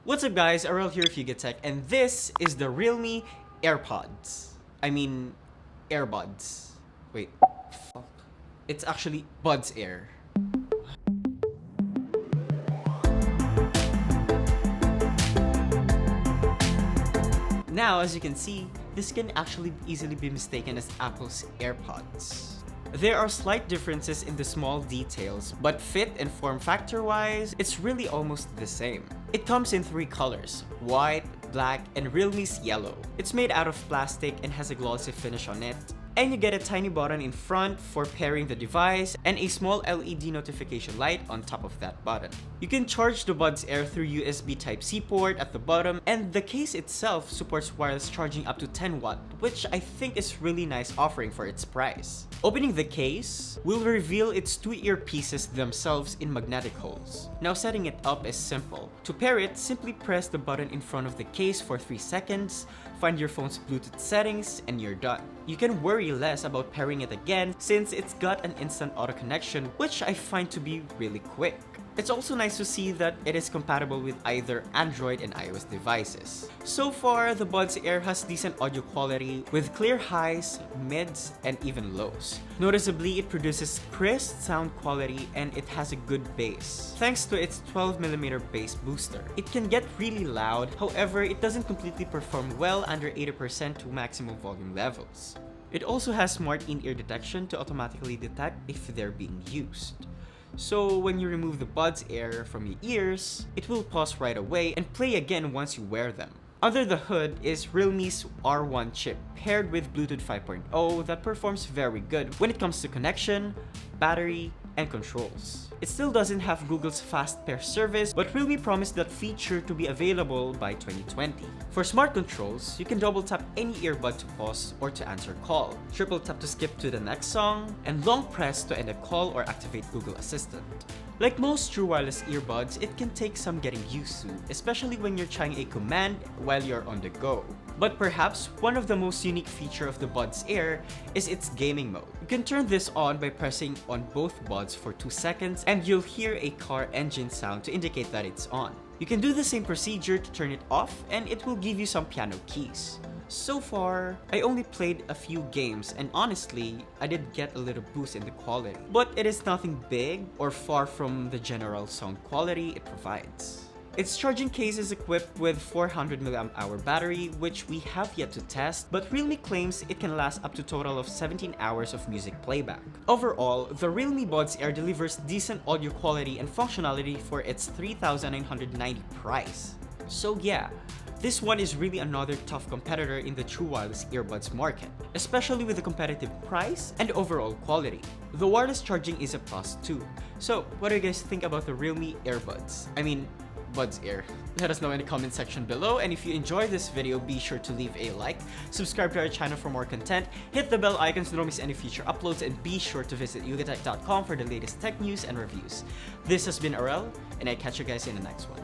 What's up guys, Arel here with Tech, and this is the Realme AirPods. I mean, AirBuds. Wait, fuck. It's actually Buds Air. Now, as you can see, this can actually easily be mistaken as Apple's AirPods. There are slight differences in the small details, but fit and form factor wise, it's really almost the same. It comes in 3 colors, white, black, and Realme's yellow. It's made out of plastic and has a glossy finish on it. And you get a tiny button in front for pairing the device and a small LED notification light on top of that button. You can charge the Buds Air through USB Type-C port at the bottom, and the case itself supports wireless charging up to 10 watt, which I think is really nice offering for its price. Opening the case will reveal its 2 earpieces themselves in magnetic holes. Now setting it up is simple. To pair it, simply press the button in front of the case for 3 seconds, find your phone's Bluetooth settings, and you're done. You can worry less about pairing it again since it's got an instant auto connection, which I find to be really quick. It's also nice to see that it is compatible with either Android and iOS devices. So far, the Buds Air has decent audio quality with clear highs, mids, and even lows. Noticeably, it produces crisp sound quality and it has a good bass, thanks to its 12mm bass booster. It can get really loud, however, it doesn't completely perform well under 80% to maximum volume levels. It also has smart in-ear detection to automatically detect if they're being used. So when you remove the Buds Air from your ears, it will pause right away and play again once you wear them. Under the hood is Realme's R1 chip paired with Bluetooth 5.0 that performs very good when it comes to connection, battery, and controls. It still doesn't have Google's fast pair service, but Realme promised that feature to be available by 2020. For smart controls, you can double tap any earbud to pause or to answer a call, triple tap to skip to the next song, and long press to end a call or activate Google Assistant. Like most true wireless earbuds, it can take some getting used to, especially when you're trying a command while you're on the go. But perhaps one of the most unique features of the Buds Air is its gaming mode. You can turn this on by pressing on both buds for 2 seconds and you'll hear a car engine sound to indicate that it's on. You can do the same procedure to turn it off and it will give you some piano keys. So far, I only played a few games and honestly, I did get a little boost in the quality. But it is nothing big or far from the general sound quality it provides. Its charging case is equipped with 400 mAh battery, which we have yet to test, but Realme claims it can last up to a total of 17 hours of music playback. Overall, the Realme Buds Air delivers decent audio quality and functionality for its $3,990 price. So yeah, this one is really another tough competitor in the true wireless earbuds market, especially with the competitive price and overall quality. The wireless charging is a plus too. So what do you guys think about the Realme earbuds? I mean, Buds Air. Let us know in the comment section below, and if you enjoyed this video, be sure to leave a like, subscribe to our channel for more content, hit the bell icon so you don't miss any future uploads, and be sure to visit yugatech.com for the latest tech news and reviews. This has been Arel, and I catch you guys in the next one.